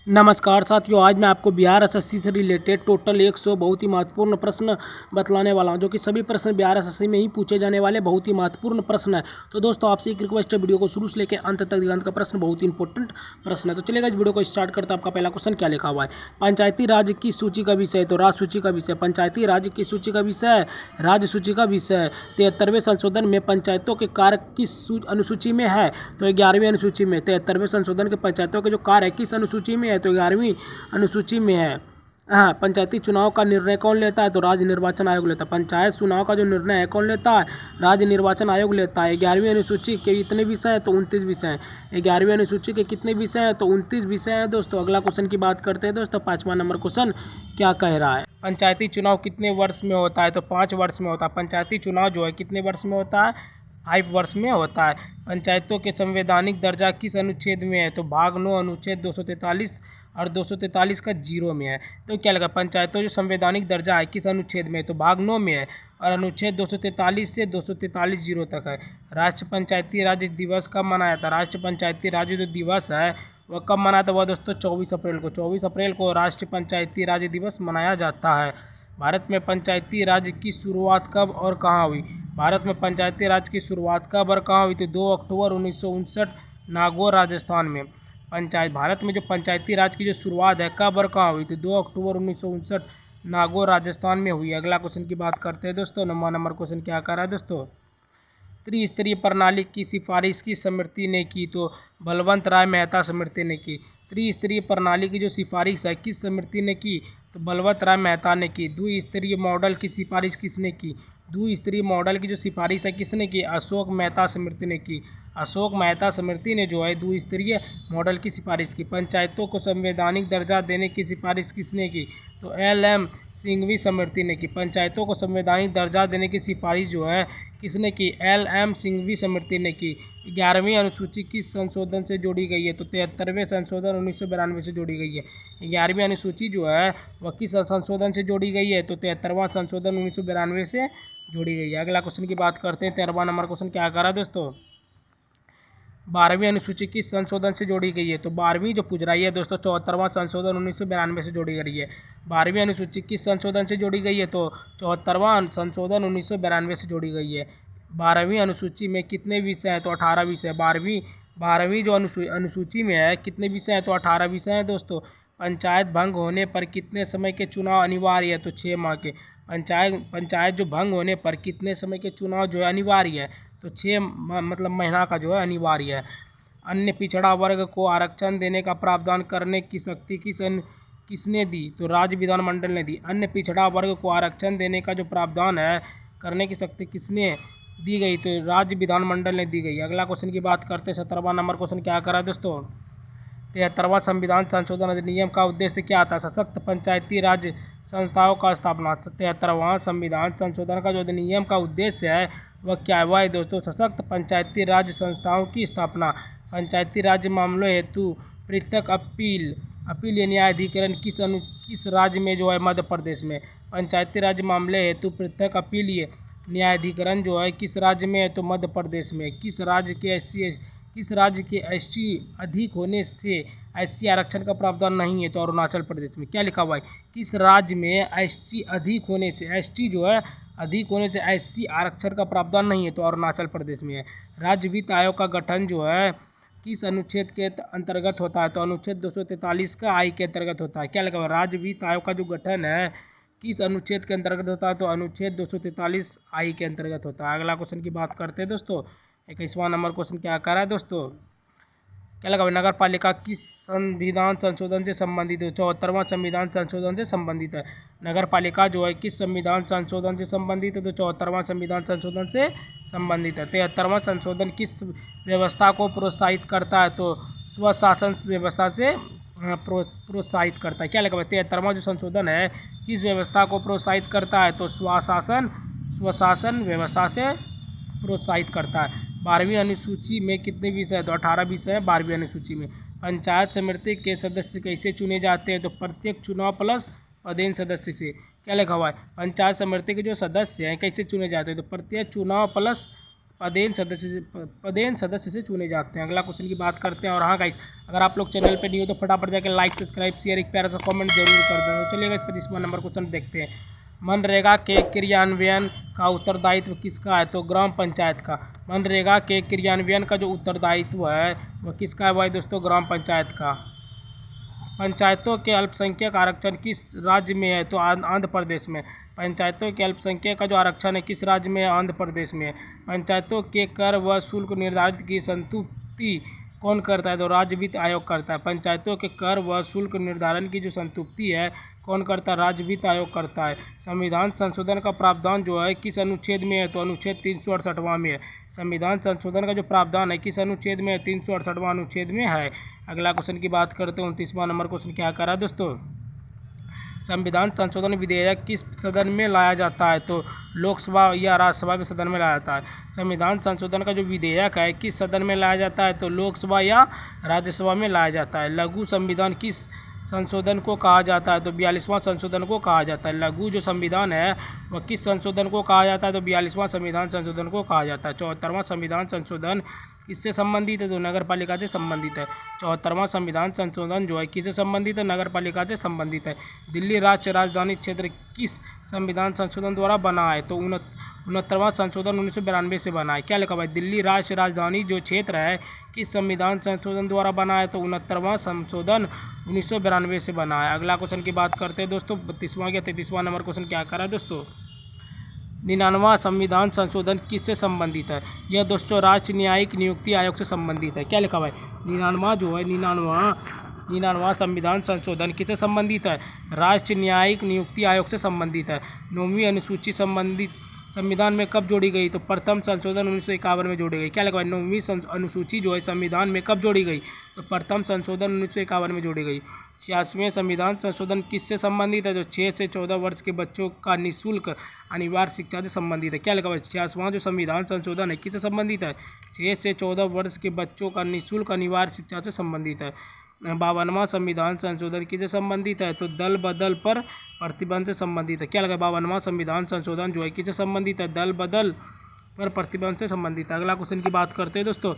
नमस्कार साथियों, आज मैं आपको बिहार एसएससी से रिलेटेड टोटल 100 बहुत ही महत्वपूर्ण प्रश्न बतलाने वाला हूं, जो कि सभी प्रश्न बिहार एसएससी में ही पूछे जाने वाले बहुत ही महत्वपूर्ण प्रश्न है। तो दोस्तों आपसे एक रिक्वेस्ट है, वीडियो को शुरू से लेकर अंत तक दिखाने का प्रश्न बहुत ही इंपॉर्टेंट प्रश्न है। तो चलेगा, इस वीडियो को स्टार्ट करते हैं। आपका पहला क्वेश्चन क्या लिखा हुआ है? पंचायती राज की सूची का विषय, तो राज्य सूची का विषय। पंचायती राज की सूची का विषय राज्य सूची का विषय। 73वें संशोधन में पंचायतों के कार्य किस अनुसूची में है? तो 11वीं अनुसूची में। 73वें संशोधन के पंचायतों के जो कार्य है किस अनुसूची में है? तो 11वीं अनुसूची में है। हाँ, पंचायती चुनाव का निर्णय कौन लेता है? तो राज्य निर्वाचन आयोग लेता है। पंचायत चुनाव का जो निर्णय है कौन लेता है? राज्य निर्वाचन आयोग लेता है। 11वीं अनुसूची के कितने विषय हैं? तो 29 विषय हैं। 11वीं अनुसूची के कितने विषय हैं? तो 29 विषय हैं दोस्तों। अगला क्वेश्चन की बात करते हैं दोस्तों। 5वां नंबर क्वेश्चन क्या कह रहा है? पंचायती चुनाव कितने वर्ष में होता है? तो 5 वर्ष में होता है। पंचायती चुनाव जो है कितने वर्ष में होता है? 5 वर्ष में होता है। पंचायतों के संवैधानिक दर्जा किस अनुच्छेद में है? तो भाग 9 अनुच्छेद 243 और 243 का 0 में है। तो क्या लगा, पंचायतों जो संवैधानिक दर्जा है किस अनुच्छेद में है? तो भाग 9 में है और अनुच्छेद 243 से 243 0 तक है। राष्ट्रीय पंचायती राज दिवस कब मनाया था? राष्ट्रीय पंचायती राज जो दिवस है वह कब मनाया था? वह दोस्तों 24 अप्रैल को। 24 अप्रैल को राष्ट्रीय पंचायती राज दिवस मनाया जाता है। भारत में पंचायती राज की शुरुआत कब और कहाँ हुई? भारत में पंचायती राज की शुरुआत कब और कहाँ हुई? तो 2 अक्टूबर 1959 नागौर राजस्थान में। भारत में जो पंचायती राज की जो शुरुआत है कब और कहाँ हुई? तो 2 अक्टूबर 1959 नागौर राजस्थान में हुई। अगला क्वेश्चन की बात करते हैं दोस्तों। 9वां नंबर क्वेश्चन क्या कर रहा है दोस्तों? त्रिस्तरीय प्रणाली की सिफारिश किस समिति ने की? तो बलवंत राय मेहता समिति ने की। त्रिस्तरीय प्रणाली की जो सिफारिश है किस समिति ने की? तो बलवंत राय मेहता ने की। द्विस्तरीय मॉडल की सिफारिश किसने की? द्विस्तरीय मॉडल की जो सिफारिश है किसने की? अशोक मेहता समिति ने की। अशोक मेहता समिति ने जो है द्विस्तरीय मॉडल की सिफारिश की। पंचायतों को संवैधानिक दर्जा देने की सिफारिश किसने की? तो एल.एम. सिंघवी समिति ने की। पंचायतों को संवैधानिक दर्जा देने की सिफारिश जो है किसने की? एल.एम. सिंघवी समिति ने की। 11वीं अनुसूची किस संशोधन से जोड़ी गई है? तो 73वें संशोधन 1992 से जोड़ी गई है। 11वीं अनुसूची जो है वह किस संशोधन से जोड़ी गई है? तो 73वां संशोधन 1992 से जोड़ी गई है। अगला क्वेश्चन की बात करते हैं। 13वां नंबर क्वेश्चन क्या कर रहा है दोस्तों? 12वीं अनुसूची किस संशोधन से जोड़ी गई है? तो 12वीं जो पूछ रही है दोस्तों 74वां संशोधन 1992 से जोड़ी गई है। 12वीं अनुसूची किस संशोधन से जोड़ी गई है? तो 74वां संशोधन 1992 से जोड़ी गई है। 12वीं अनुसूची में कितने विषय हैं? तो 18 विषय। 12वीं जो अनुसूची में है कितने विषय हैं? तो 18 विषय हैं दोस्तों। पंचायत भंग होने पर कितने समय के चुनाव अनिवार्य है? तो 6 माह के। पंचायत जो भंग होने पर कितने समय के चुनाव जो है अनिवार्य है? तो 6 मतलब महीना का जो है अनिवार्य है। अन्य पिछड़ा वर्ग को आरक्षण देने का प्रावधान करने की शक्ति किसने दी? तो राज्य विधानमंडल ने दी। अन्य पिछड़ा वर्ग को आरक्षण देने का जो प्रावधान है करने की शक्ति किसने दी गई? तो राज्य विधानमंडल ने दी गई। अगला क्वेश्चन की बात करते हैं। 17वां नंबर क्वेश्चन क्या करा दोस्तों? 73वां संविधान संशोधन अधिनियम का उद्देश्य क्या था? सशक्त पंचायती राज संस्थाओं का स्थापना। 73वां संविधान संशोधन का जो अधिनियम का उद्देश्य है वह क्या है? वह है दोस्तों सशक्त पंचायती राज संस्थाओं की स्थापना। पंचायती राज मामलों हेतु पृथक अपील या न्यायाधिकरण किस राज्य में जो है? मध्य प्रदेश में। पंचायती राज मामले हेतु पृथक अपील न्यायाधिकरण जो है किस राज्य में है? तो मध्य प्रदेश में। किस राज्य के एसटी अधिक होने से एससी आरक्षण का प्रावधान नहीं है? तो अरुणाचल प्रदेश में। क्या लिखा हुआ है? किस राज्य में एसटी अधिक होने से, एसटी जो है अधिक होने से एससी आरक्षण का प्रावधान नहीं है? तो अरुणाचल प्रदेश में है। राज्य वित्त आयोग का गठन जो है किस अनुच्छेद के अंतर्गत होता है? तो अनुच्छेद 243 का आई के अंतर्गत होता है। क्या लगा हुआ? राज्य वित्त आयोग का जो गठन है किस अनुच्छेद के अंतर्गत होता है? तो अनुच्छेद 243 आई के अंतर्गत होता है। अगला क्वेश्चन की बात करते हैं दोस्तों। 21वां नंबर क्वेश्चन क्या कर रहा है दोस्तों? क्या लगा? नगर पालिका किस संविधान संशोधन से संबंधित है? 74वां संविधान संशोधन से संबंधित है। नगर पालिका जो है किस संविधान संशोधन से संबंधित है? तो 74वां संविधान संशोधन से संबंधित है। 73वां संशोधन किस व्यवस्था को प्रोत्साहित करता है? तो स्वशासन व्यवस्था से प्रोत्साहित करता है। क्या लगा? 73वां जो संशोधन है किस व्यवस्था को प्रोत्साहित करता है? तो स्वशासन व्यवस्था से प्रोत्साहित करता है। 12वीं अनुसूची में कितने विषय है? तो 18 विषय है 12वीं अनुसूची में। पंचायत समिति के सदस्य कैसे चुने जाते हैं? तो प्रत्येक चुनाव प्लस पदेन सदस्य से। क्या लिखा हुआ है? पंचायत समिति के जो सदस्य हैं कैसे चुने जाते हैं? तो प्रत्येक चुनाव प्लस पदेन सदस्य से चुने जाते हैं। अगला क्वेश्चन की बात करते हैं। और हाँ गाइस, अगर आप लोग चैनल पे नहीं हो तो फटाफट जाकर लाइक सब्सक्राइब शेयर एक प्यारा सा कमेंट जरूर कर दें। तो चलिए गाइस 25वां नंबर क्वेश्चन देखते हैं। मनरेगा के क्रियान्वयन का उत्तरदायित्व किसका है? तो ग्राम पंचायत का। मनरेगा के क्रियान्वयन का जो उत्तरदायित्व है वह किसका है भाई दोस्तों? ग्राम पंचायत का। पंचायतों के अल्पसंख्यक आरक्षण किस राज्य में है? तो आंध्र प्रदेश में। पंचायतों के अल्पसंख्यक का जो आरक्षण है किस राज्य में है? आंध्र प्रदेश में। पंचायतों के कर व शुल्क निर्धारित की संतुष्टि कौन करता है? तो राज्य वित्त आयोग करता है। पंचायतों के कर व शुल्क निर्धारण की जो संतुष्टि है कौन करता है? राज्य वित्त आयोग करता है। संविधान संशोधन का प्रावधान जो है किस अनुच्छेद में है? तो अनुच्छेद 368वां में है। संविधान संशोधन का जो प्रावधान है किस अनुच्छेद में है? 368वां अनुच्छेद में है। अगला क्वेश्चन की बात करते हैं। 29वां नंबर क्वेश्चन क्या कह रहा है दोस्तों? संविधान संशोधन विधेयक किस सदन में लाया जाता है? तो लोकसभा या राज्यसभा के सदन में लाया जाता है। संविधान संशोधन का जो विधेयक है किस सदन में लाया जाता है? तो लोकसभा या राज्यसभा में लाया जाता है। लघु संविधान किस संशोधन को कहा जाता है? तो 42वां संशोधन को कहा जाता है। लघु जो संविधान है वह किस संशोधन को कहा जाता है? तो 42वां संविधान संशोधन को कहा जाता है। 74वां संविधान संशोधन किससे संबंधित है? तो नगर पालिका से संबंधित है। 74वां संविधान संशोधन जो है किससे संबंधित है? नगर पालिका से संबंधित है। दिल्ली राष्ट्रीय राजधानी क्षेत्र किस संविधान संशोधन द्वारा बना है? तो 69वां संशोधन 1992 से बना है। क्या लिखा भाई? दिल्ली राष्ट्रीय राजधानी जो क्षेत्र है किस संविधान संशोधन द्वारा बना है? तो 69वां संशोधन 1992 से बना है। अगला क्वेश्चन की बात करते हैं दोस्तों। 32वां या 33वां नंबर क्वेश्चन क्या कर रहा है दोस्तों? 99वां संविधान संशोधन किससे संबंधित है? यह दोस्तों राष्ट्रीय न्यायिक नियुक्ति आयोग से संबंधित है। क्या लिखा भाई? 99वां संविधान संशोधन किससे संबंधित है? राष्ट्रीय न्यायिक नियुक्ति आयोग से संबंधित है। 9वीं अनुसूची संबंधित संविधान में कब जोड़ी गई? तो प्रथम संशोधन 1951 में जोड़ी गई। क्या लिखा भाई? 9वीं अनुसूची जो है संविधान में कब जोड़ी गई? तो प्रथम संशोधन 1951 में जोड़ी गई। 86वें संविधान संशोधन किससे संबंधित है? जो 6 से 14 वर्ष के बच्चों का निःशुल्क अनिवार्य शिक्षा से संबंधित है। क्या लिखा भाई? 86वां जो संविधान संशोधन है किससे संबंधित है? 6 से 14 वर्ष के बच्चों का निःशुल्क अनिवार्य शिक्षा से संबंधित है। 52वां संविधान संशोधन किससे संबंधित है? तो दल बदल पर प्रतिबंध से संबंधित है। क्या लगा? 52वां संविधान संशोधन जो है किससे संबंधित है? दल बदल पर प्रतिबंध से संबंधित है। अगला क्वेश्चन की बात करते हैं दोस्तों।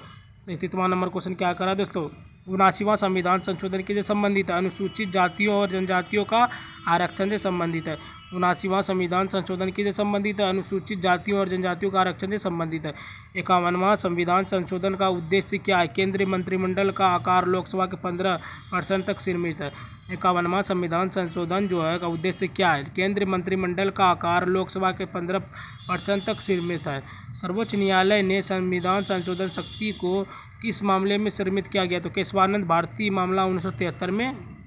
33वां नंबर क्वेश्चन क्या करा दोस्तों? 79वां संविधान संशोधन किससे संबंधित है? अनुसूचित जातियों और जनजातियों का आरक्षण से संबंधित है। 79वां संविधान संशोधन किससे संबंधित है? अनुसूचित जातियों और जनजातियों का आरक्षण से संबंधित है। 51वां संविधान संशोधन का उद्देश्य क्या है? केंद्रीय मंत्रिमंडल का आकार लोकसभा के 15% तक सीमित है। 51वां संविधान संशोधन जो है का उद्देश्य क्या है? केंद्रीय मंत्रिमंडल का आकार लोकसभा के 15% तक सीमित है। सर्वोच्च न्यायालय ने संविधान संशोधन शक्ति को किस मामले में सीमित किया गया? तो केशवानंद भारती मामला 1973 में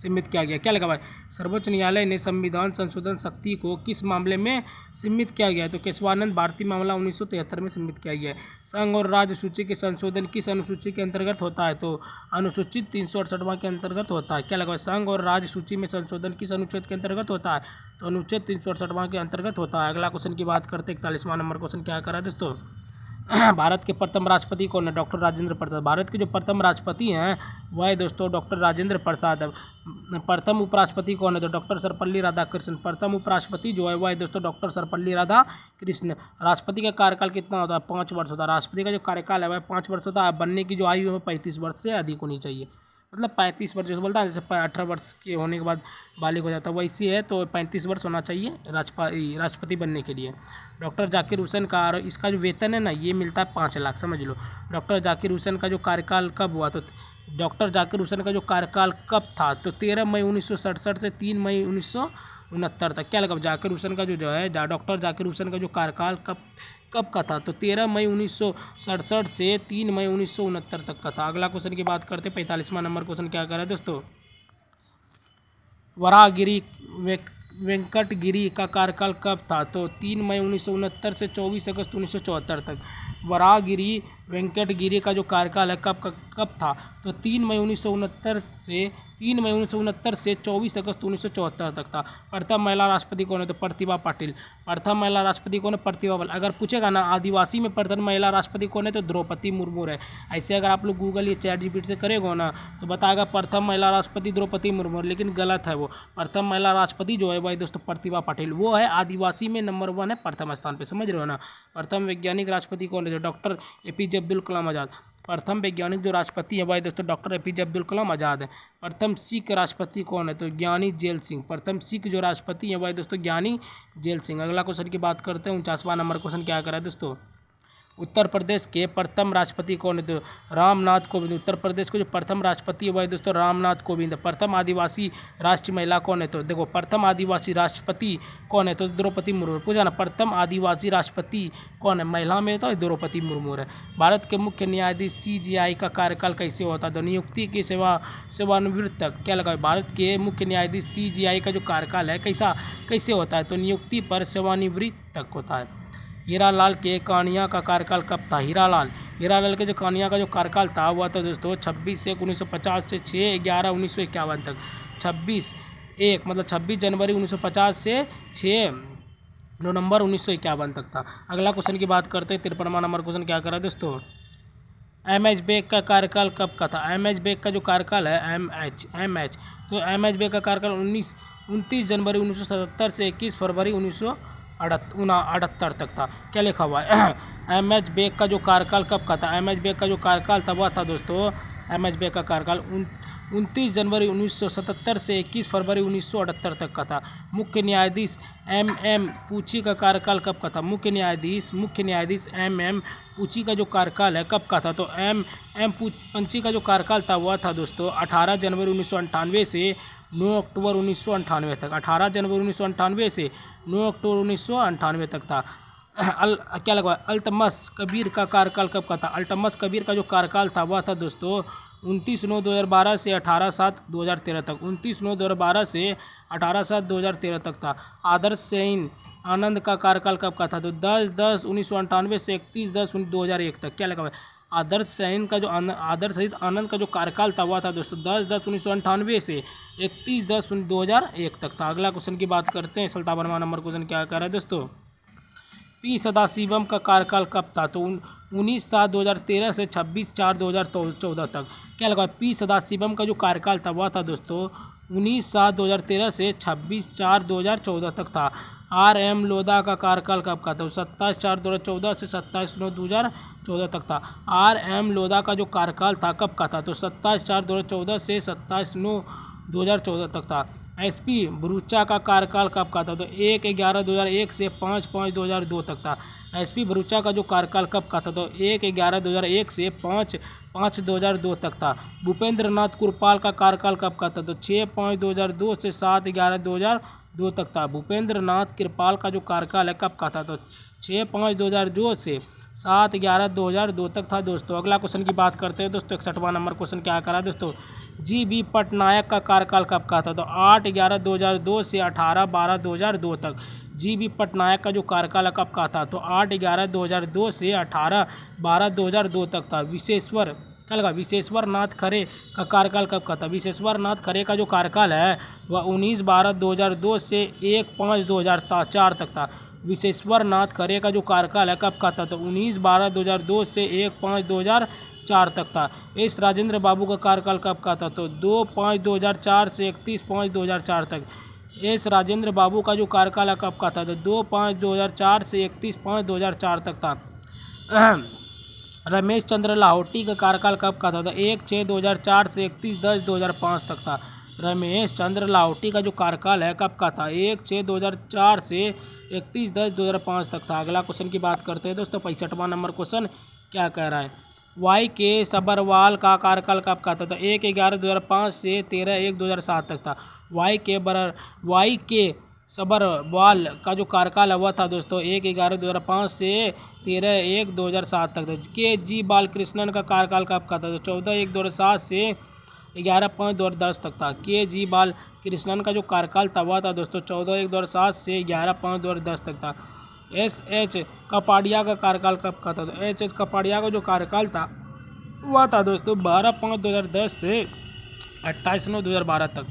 सीमित किया गया। क्या लगा भाई? सर्वोच्च न्यायालय ने संविधान संशोधन शक्ति को किस मामले में सीमित किया गया? तो केशवानंद भारती मामला 1973 में सीमित किया गया है। संघ और राज्य सूची के संशोधन किस अनुसूची के अंतर्गत होता है? तो अनुसूचित 368वां के अंतर्गत होता है। क्या लगा? संघ और राज्य सूची में संशोधन किस अनुच्छेद के अंतर्गत होता है? तो अनुच्छेद 368वां के अंतर्गत होता है। अगला क्वेश्चन की बात करते हैं। 41वां नंबर क्वेश्चन क्या करा दोस्तों? भारत के प्रथम राष्ट्रपति कौन है? डॉक्टर राजेंद्र प्रसाद। भारत के जो प्रथम राष्ट्रपति हैं वह है दोस्तों डॉक्टर राजेंद्र प्रसाद। प्रथम उपराष्ट्रपति कौन है? तो डॉक्टर सर्वपल्ली राधाकृष्णन। प्रथम उपराष्ट्रपति जो है वह है दोस्तों डॉक्टर सर्वपल्ली राधाकृष्णन। राष्ट्रपति का कार्यकाल कितना होता है? 5 वर्ष होता है। राष्ट्रपति का जो कार्यकाल है वह 5 वर्ष होता है। बनने की जो आयु है 35 वर्ष से अधिक होनी चाहिए। मतलब 35 वर्ष जैसे बोलता है, जैसे 18 वर्ष के होने के बाद बालिग हो जाता है वैसी है, तो 35 वर्ष होना चाहिए राष्ट्रपति बनने के लिए। डॉक्टर जाकिर हुसैन का इसका जो वेतन है ना ये मिलता है 5 लाख, समझ लो। डॉक्टर जाकिर हुसैन का जो कार्यकाल कब हुआ? तो डॉक्टर जाकिर हुसैन का जो कार्यकाल कब था? तो 13 मई 1967 से 3 मई 1969 तक। क्या लगा? जाकिर हुसैन का जो है डॉक्टर जाकिर हुसैन का जो कार्यकाल कब का था? तो 13 मई 1967 से 3 मई 1969 तक का था। अगला क्वेश्चन की बात करते हैं। 45वां नंबर क्वेश्चन क्या कर रहा है दोस्तों? वराहगिरी वेंकटगिरी का कार्यकाल कब था? तो 3 मई 1969 से 24 अगस्त 1974 तक। वराहगिरी वेंकट गिरी का जो कार्यकाल है कब था, तो 3 मई 1969 से 24 अगस्त 1974 तक था। प्रथम महिला राष्ट्रपति कौन है, तो प्रतिभा पाटिल। प्रथम महिला राष्ट्रपति कौन है, प्रतिभा पाटिल। अगर पूछेगा ना आदिवासी में प्रथम महिला राष्ट्रपति कौन है, तो द्रौपदी मुर्मू है। ऐसे अगर आप लोग गूगल या ChatGPT से करेगा ना तो बताएगा प्रथम महिला राष्ट्रपति द्रौपदी मुर्मू, लेकिन गलत है। वो प्रथम महिला राष्ट्रपति जो है भाई दोस्तों प्रतिभा पाटिल, वो है आदिवासी में नंबर 1 है, प्रथम स्थान पर, समझ रहे हो ना। प्रथम वैज्ञानिक राष्ट्रपति कौन है, डॉक्टर APJ अब्दुल कलाम आज़ाद। प्रथम वैज्ञानिक जो राष्ट्रपति है भाई दोस्तों डॉक्टर APJ अब्दुल कलाम आज़ाद है। प्रथम सिख राष्ट्रपति कौन है, तो ज्ञानी जेल सिंह। प्रथम सिख जो राष्ट्रपति है भाई दोस्तों ज्ञानी जेल सिंह। अगला क्वेश्चन की बात करते हैं, 49वां नंबर क्वेश्चन क्या करा है दोस्तों, उत्तर प्रदेश के प्रथम राष्ट्रपति कौन है, तो रामनाथ कोविंद। उत्तर प्रदेश के जो प्रथम राष्ट्रपति है भाई दोस्तों रामनाथ कोविंद। प्रथम आदिवासी राष्ट्रीय महिला कौन है, तो देखो प्रथम आदिवासी राष्ट्रपति कौन है, तो द्रौपदी मुर्मू। पूछा ना प्रथम आदिवासी राष्ट्रपति कौन है, महिला में तो द्रौपदी मुर्मू है। भारत के मुख्य न्यायाधीश CJI का कार्यकाल कैसे होता है, तो नियुक्ति की सेवानिवृत्त तक। क्या लगा, भारत के मुख्य न्यायाधीश CJI का जो कार्यकाल है कैसे होता है, तो नियुक्ति पर सेवानिवृत्त तक होता है। हीरालाल के कानिया का कार्यकाल कब था, हीरालाल के जो कानिया का जो कार्यकाल था हुआ था दोस्तों 26/1/1950 से 6/11/1951 तक। 26/1 मतलब 26 जनवरी 1950 से 6 नवंबर 1951 तक था। अगला क्वेश्चन की बात करते हैं, 53वां नंबर क्वेश्चन क्या करा दोस्तों, MH बेग का कार्यकाल कब का था। MH बेग का जो कार्यकाल है MH तो MH बेग का कार्यकाल 29 जनवरी 1977 से 21 फरवरी 1968 तक था। क्या लिखा हुआ है MH बेग का जो कार्यकाल कब का था, MH बेग का जो कार्यकाल था वह था दोस्तों, MH बेग का कार्यकाल 29 जनवरी 1977 से 21 फरवरी 1968 तक का था। मुख्य न्यायाधीश MM पूची का कार्यकाल कब का था, मुख्य न्यायाधीश MM पूची का जो कार्यकाल है कब का था, तो MM पूची का जो कार्यकाल था वह था दोस्तों 18 जनवरी 1998 से 9 अक्टूबर 1998 तक। 18 जनवरी 1998 से 9 अक्टूबर 1998 तक था। क्या लगा, अल्तमश कबीर का कार्यकाल कब का था, अल्तमश कबीर का जो कार्यकाल था वह था दोस्तों 29/9/2012 से 18/7/2013 तक। 29/9/2012 से 18/7/2013 तक था। आदर्श सैन आनंद का कार्यकाल कब का था, तो 10/10/1998 से 31/10/2001 तक। क्या लगा, आदर्श सहित आनंद का जो कार्यकाल था वह था दोस्तों 10/10/1998 से 31/10/2001 तक था। अगला क्वेश्चन की बात करते हैं, 57वां नंबर क्वेश्चन क्या कह रहा है दोस्तों, P सदाशिवम का कार्यकाल कब था, तो 19/7/2013 से 26/4/2014 तक। क्या लगा, P सदाशिवम का जो कार्यकाल था वह था दोस्तों 19/7/2013 से 26/4/2014 तक था। RM लोधा का कार्यकाल कब का था, 27/4/2014 से 27/9/2014 तक था। RM लोधा का जो कार्यकाल था कब का था, तो 27/4/2014 से 27/9/2014 तक था। SP भरूचा का कार्यकाल कब का था, तो 1/11/2001 से 5/5/2002 तक था। SP भरूचा का जो कार्यकाल कब का था, तो 1/11/2001 से 5/5/2002 तक था। भूपेंद्र नाथ कुरपाल का कार्यकाल कब का था, तो 6/5/2002 से 7/11/2002 तक था। भूपेंद्र नाथ कृपाल का जो कार्यकाल है कब का था, तो 6/5/2002 से 7/11/2002 तक था दोस्तों। अगला क्वेश्चन की बात करते हैं दोस्तों, 61वां नंबर क्वेश्चन क्या करा दोस्तों, GB पटनायक का कार्यकाल कब का था, तो 8/11/2002 से 18/12/2002 तक। GB पटनायक का जो कार्यकाल कब का था, तो 8/11/2002 से 18/12/2002 तक था। विशेश्वर नाथ खरे का कार्यकाल कब का था, विशेश्वर नाथ खरे का जो कार्यकाल है वह 19/12/2002 से 1/5/2004 तक था। विशेश्वर नाथ खरे का जो कार्यकाल है कब का था, तो 19/12/2002 से 1/5/2004 तक था। एस राजेंद्र बाबू का कार्यकाल कब का था, तो 2/5/2004 से 31/5/2004 तक। एस राजेंद्र बाबू का जो कार्यकाल है कब का था, तो 2/5/2004 से 31/5/2004 तक था। रमेश चंद्र लाहौटी का कार्यकाल कब का था, तो 1/6/2004 से 31/10/2005 तक था। रमेश चंद्र लाहौटी का जो कार्यकाल है कब का था, 1/6/2004 से 31/10/2005 तक था। अगला क्वेश्चन की बात करते हैं दोस्तों, 65वां नंबर क्वेश्चन क्या कह रहा है, YK सबरवाल का कार्यकाल कब का था, तो 1/11/2005 से 13/1/2007 तक था। YK सबरवाल का जो कार्यकाल हुआ था दोस्तों 1/11/2005 से 13/1/2007 तक था। KG बालकृष्णन का कार्यकाल कब का था, तो 14/1/2007 से 11/5/2010 तक था। KG बालकृष्णन का जो कार्यकाल था वह था दोस्तों 14/1/2007 से 11/5/2010 तक था। एस एच कपाडिया का कार्यकाल कब का था? तो एच कपाडिया का जो कार्यकाल था वह था दोस्तों 12/5/2010 से 28/9/2012 तक।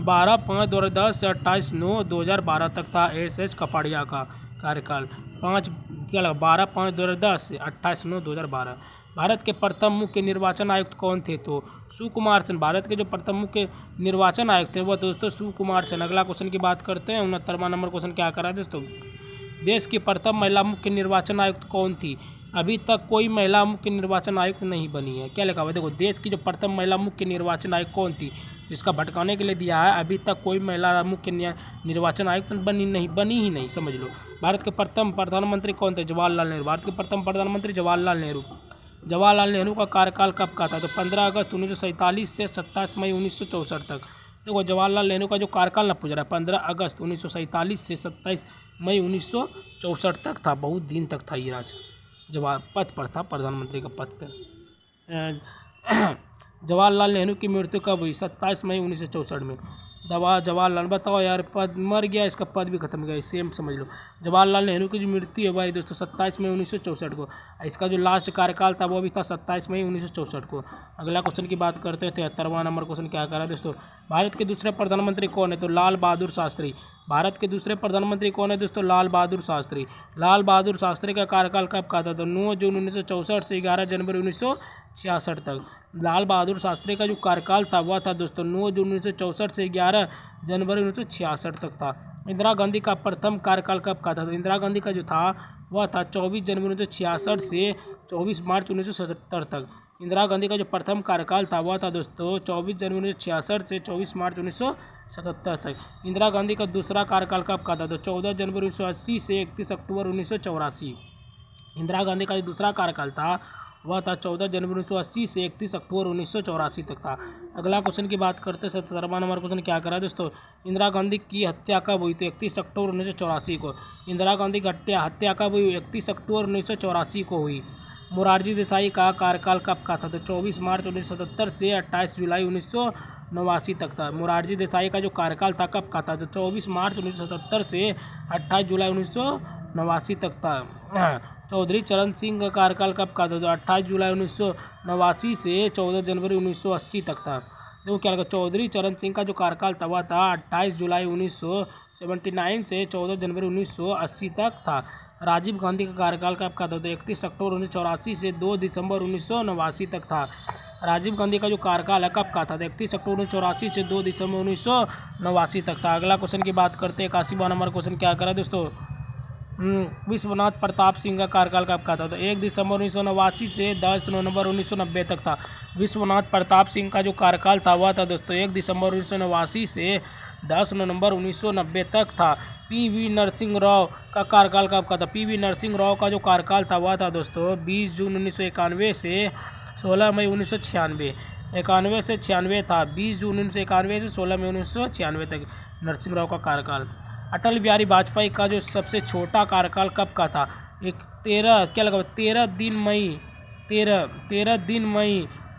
12/5/2010 से 28/9/2012 तक था एस कपाडिया का कार्यकाल। 12/5/2010 से 28/9/2012। भारत के प्रथम मुख्य निर्वाचन आयुक्त कौन थे? तो सुकुमार सेन। भारत के जो प्रथम मुख्य निर्वाचन आयुक्त थे वह दोस्तों सुकुमार सेन। अगला क्वेश्चन की बात करते हैं। 69वां नंबर क्वेश्चन क्या करा है दोस्तों? देश की प्रथम महिला मुख्य निर्वाचन आयुक्त कौन थी? अभी तक कोई महिला मुख्य निर्वाचन आयुक्त नहीं बनी है। क्या लिखा हुआ है? देखो, देश की जो प्रथम महिला मुख्य निर्वाचन आयुक्त कौन थी, तो इसका भटकाने के लिए दिया है अभी तक कोई महिला मुख्य निर्वाचन आयुक्त बनी ही नहीं, समझ लो। भारत के प्रथम प्रधानमंत्री कौन थे? जवाहरलाल नेहरू। भारत के प्रथम प्रधानमंत्री जवाहरलाल नेहरू। जवाहरलाल नेहरू का कार्यकाल कब का था? तो 15 अगस्त 1947 से 27 मई 1964 तक। देखो, जवाहरलाल नेहरू का जो कार्यकाल ना पूछ रहा है 15 अगस्त 1947 से 27 मई 1964 तक था। बहुत दिन तक था ये राज जवाहर पद पर था, प्रधानमंत्री का पद पर। जवाहरलाल नेहरू की मृत्यु कब हुई? 27 मई 1964 में। जवाहरलाल, बताओ यार, पद मर गया, इसका पद भी खत्म गया, सेम समझ लो। जवाहरलाल नेहरू की जो मृत्यु है भाई दोस्तों 27 मई 1964 को। इसका जो लास्ट कार्यकाल था वो भी था 27 मई 1964 को। अगला क्वेश्चन की बात करते हैं। 73वां नंबर क्वेश्चन क्या कर रहा है दोस्तों? भारत के दूसरे प्रधानमंत्री कौन है? तो लाल बहादुर शास्त्री। भारत के दूसरे प्रधानमंत्री कौन है दोस्तों? लाल बहादुर शास्त्री। लाल बहादुर शास्त्री का कार्यकाल कब का था? तो 9 जून 1964 से 11 जनवरी 1966 तक। लाल बहादुर शास्त्री का जो कार्यकाल था वह था दोस्तों 9 जून 1964 से 11 जनवरी 1966 तक था। इंदिरा गांधी का प्रथम कार्यकाल कब का था? तो इंदिरा गांधी का जो था वह था 24 जनवरी 1966 से 24 मार्च 1977 तक। इंदिरा गांधी का जो प्रथम कार्यकाल था वह था दोस्तों 24 जनवरी 1966 से 24 मार्च 1977 तक। इंदिरा गांधी का दूसरा कार्यकाल कब का था? तो 14 जनवरी 1980 से 31 अक्टूबर 1984। इंदिरा गांधी का जो दूसरा कार्यकाल था वह था 14 जनवरी 1980 से 31 अक्टूबर 1984 तक था। अगला क्वेश्चन की बात करते हैं। 77वां नंबर क्वेश्चन क्या करा दोस्तों? इंदिरा गांधी की हत्या कब हुई? तो 31 अक्टूबर 1984 को। इंदिरा गांधी की हत्या कब हुई? 31 अक्टूबर 1984 को हुई। मोरारजी देसाई का कार्यकाल कब का था? तो 24 मार्च 1977 से 28 जुलाई 1989 तक था। मोरारजी देसाई का जो कार्यकाल था कब का था? तो 24 मार्च 1977 से 28 जुलाई 1989 तक था। चौधरी चरण सिंह का कार्यकाल कब का था? तो 28 जुलाई 1989 से 14 जनवरी 1980 तक था। देखो क्या लगा, चौधरी चरण सिंह का जो कार्यकाल था वह था 28 जुलाई 1979 से 14 जनवरी 1980 तक था। राजीव गांधी का कार्यकाल कब का था? तो 31 अक्टूबर 1984 से 2 दिसंबर 1989 तक था। राजीव गांधी का जो कार्यकाल है कब का था? 31 अक्टूबर 1984 से 2 दिसंबर 1989 तक था। अगला क्वेश्चन की बात करते हैं। 81वां नंबर क्वेश्चन क्या करा दोस्तों? विश्वनाथ प्रताप सिंह का कार्यकाल कब का था? तो 1 दिसंबर 1989 से 10 नवंबर 1990 तक था। विश्वनाथ प्रताप सिंह का जो कार्यकाल था वह था दोस्तों 1 दिसंबर 1989 से 10 नवंबर 1990 तक था। पी.वी. नरसिंह राव का कार्यकाल कब का था? पी.वी. नरसिंह राव का जो कार्यकाल था वह था दोस्तों 20 जून 1991 से 16 मई 1996। 91 से 96 था। 20 जून 1991 से 16 मई 1996 तक नरसिंह राव का कार्यकाल। अटल बिहारी वाजपेयी का जो सबसे छोटा कार्यकाल कब का था? 13 दिन मई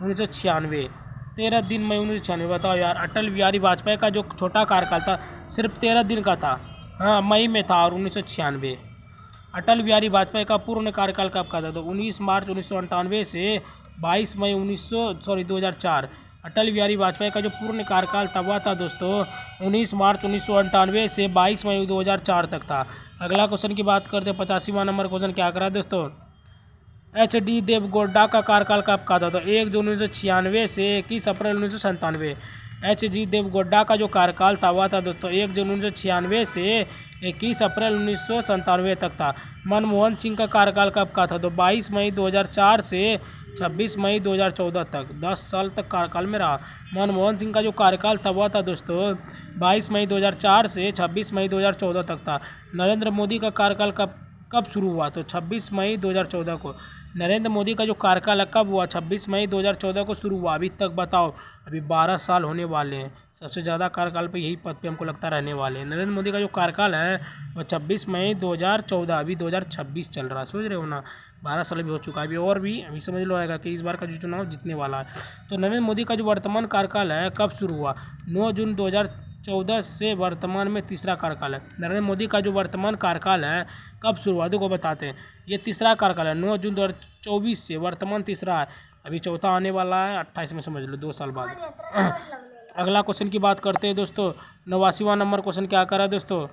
1996। 13 दिन मई 1996। बताओ यार, अटल बिहारी वाजपेयी का जो छोटा कार्यकाल था सिर्फ 13 दिन का था। हाँ, मई में था और 1996। अटल बिहारी वाजपेयी का पूर्ण कार्यकाल कब का था? तो 19 मार्च 1998 से 22 मई 2004। अटल बिहारी वाजपेयी का जो पूर्ण कार्यकाल था वह था दोस्तों 19 मार्च 1998 से 22 मई 2004 तक था। अगला क्वेश्चन की बात करते हैं। 85वां नंबर क्वेश्चन क्या करा दोस्तों? एच.डी. देवगौड़ा का कार्यकाल कब का था? तो 1 जून 1996 से 21 अप्रैल 1997। एच.डी. देवगौड़ा का जो कार्यकाल था वह था दोस्तों 1 जून 1996 से 21 अप्रैल 1997 तक था। मनमोहन सिंह का कार्यकाल कब का था? तो 22 मई 2004 से 26 मई 2014 तक 10 साल तक कार्यकाल में रहा। मनमोहन सिंह का जो कार्यकाल था वह था दोस्तों 22 मई 2004 से 26 मई 2014 तक था। नरेंद्र मोदी का कार्यकाल कब शुरू हुआ? तो 26 मई 2014 को। नरेंद्र मोदी का जो कार्यकाल कब हुआ? 26 मई 2014 को शुरू हुआ। अभी तक बताओ, अभी 12 साल होने वाले हैं। सबसे ज़्यादा कार्यकाल पे यही पद पे हमको लगता रहने वाले हैं। नरेंद्र मोदी का जो कार्यकाल है वह 26 मई 2014, अभी 2026 चल रहा है, सोच रहे हो ना। 12 साल भी हो चुका है, अभी और भी अभी समझ लो आएगा कि इस बार का जो चुनाव जीतने वाला है। तो नरेंद्र मोदी का जो वर्तमान कार्यकाल है कब शुरू हुआ? 9 जून 2014 से वर्तमान में तीसरा कार्यकाल है। नरेंद्र मोदी का जो वर्तमान कार्यकाल है कब शुरू हुआ देखो बताते हैं। ये तीसरा कार्यकाल है, 9 जून 2024 से वर्तमान तीसरा है। अभी चौथा आने वाला है 28 में, समझ लो 2 साल बाद। अगला क्वेश्चन की बात करते हैं दोस्तों। 89वां नंबर क्वेश्चन क्या कर रहा है दोस्तों,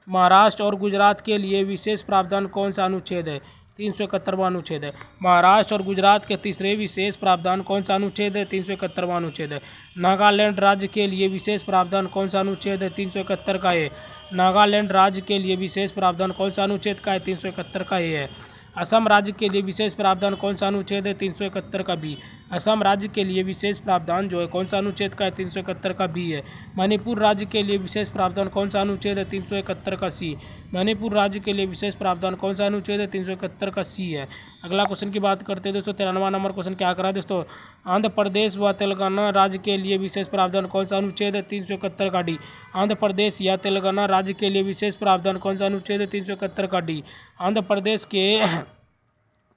महाराष्ट्र और गुजरात के लिए विशेष प्रावधान कौन सा अनुच्छेद है? 371वां अनुच्छेद है। महाराष्ट्र और गुजरात के तीसरे विशेष प्रावधान कौन सा अनुच्छेद है? 371वां अनुच्छेद है। नागालैंड राज्य के लिए विशेष प्रावधान कौन सा अनुच्छेद है? 371 का है। नागालैंड राज्य के लिए विशेष प्रावधान कौन सा अनुच्छेद का है? 371 का ये है। असम राज्य के लिए विशेष प्रावधान कौन सा अनुच्छेद है? 371 का बी। असम राज्य के लिए विशेष प्रावधान जो है कौन सा अनुच्छेद का है? 371 का बी है। मणिपुर राज्य के लिए विशेष प्रावधान कौन सा अनुच्छेद है? 371 का सी। मणिपुर राज्य के लिए विशेष प्रावधान कौन सा अनुच्छेद है? 371 का सी है। अगला क्वेश्चन की बात करते हैं दोस्तों। 93वां नंबर क्वेश्चन क्या करा है दोस्तों, आंध्र प्रदेश व तेलंगाना राज्य के लिए विशेष प्रावधान कौन सा अनुच्छेद है? 371 का डी। आंध्र प्रदेश या तेलंगाना राज्य के लिए विशेष प्रावधान कौन सा अनुच्छेद है? 371 का डी। आंध्र प्रदेश के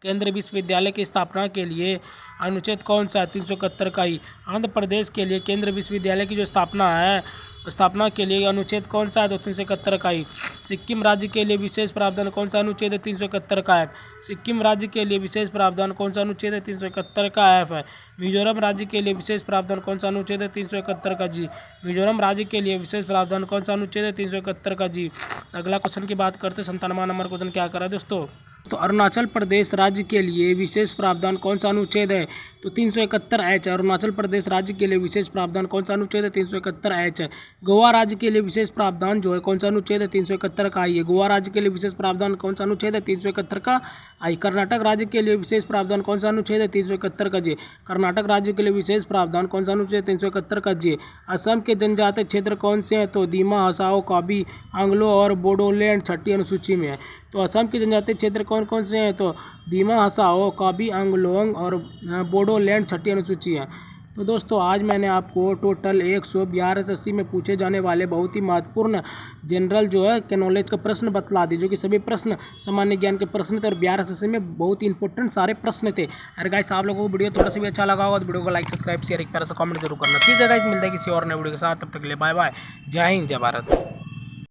केंद्रीय विश्वविद्यालय की स्थापना के लिए अनुच्छेद कौन सा है? 371 का ही। आंध्र प्रदेश के लिए केंद्रीय विश्वविद्यालय की जो स्थापना के लिए अनुच्छेद कौन सा है? तो 371 का ही। सिक्किम राज्य के लिए विशेष प्रावधान कौन सा अनुच्छेद है? 371 का है। सिक्किम राज्य के लिए विशेष प्रावधान कौन सा अनुच्छेद है? 371 का एफ है। मिजोरम राज्य के लिए विशेष प्रावधान कौन सा अनुच्छेद है? 371 का जी। मिजोरम राज्य के लिए विशेष प्रावधान कौन सा अनुच्छेद है? 371 का जी। अगला क्वेश्चन की बात करते हैं। 97वां नंबर क्वेश्चन क्या करा है दोस्तों, तो अरुणाचल प्रदेश राज्य के लिए विशेष प्रावधान कौन सा अनुच्छेद है? तो 371 एच है। अरुणाचल प्रदेश राज्य के लिए विशेष प्रावधान कौन सा अनुच्छेद है? 371 एच है। गोवा राज्य के लिए विशेष प्रावधान जो है कौन सा अनुच्छेद है? 371 का आई है। गोवा राज्य के लिए विशेष प्रावधान कौन सा अनुच्छेद है? 371 का आई। कर्नाटक राज्य के लिए विशेष प्रावधान कौन सा अनुच्छेद है? 371 का जे। कर्नाटक राज्य के लिए विशेष प्रावधान कौन सा अनुच्छेद? 371 का जे। असम के जनजातीय क्षेत्र कौन से हैं? तो दीमा, हसाओ, काबी, आंग्लो और बोडोलैंड छठी अनुसूची में है। तो असम के जनजातीय क्षेत्र कौन कौन से हैं? तो दीमा, हसाओ, काबी, आंगलोंग और बोडोलैंड छठी अनुसूची है। तो दोस्तों आज मैंने आपको टोटल 100 बिहार एसएससी में पूछे जाने वाले बहुत ही महत्वपूर्ण जनरल जो है के नॉलेज का प्रश्न बतला दी, जो कि सभी प्रश्न सामान्य ज्ञान के प्रश्न थे और बिहार एसएससी में बहुत ही इंपॉर्टेंट सारे प्रश्न थे। अगर गाइस आप लोगों को वीडियो थोड़ा सा भी अच्छा लगा होगा तो वीडियो को लाइक, सब्सक्राइब, शेयर, एक प्यारा सा कमेंट जरूर करना। ठीक है गाइस, मिलते हैं किसी और नए वीडियो के साथ, तब तक के लिए बाय बाय। जय हिंद, जय भारत।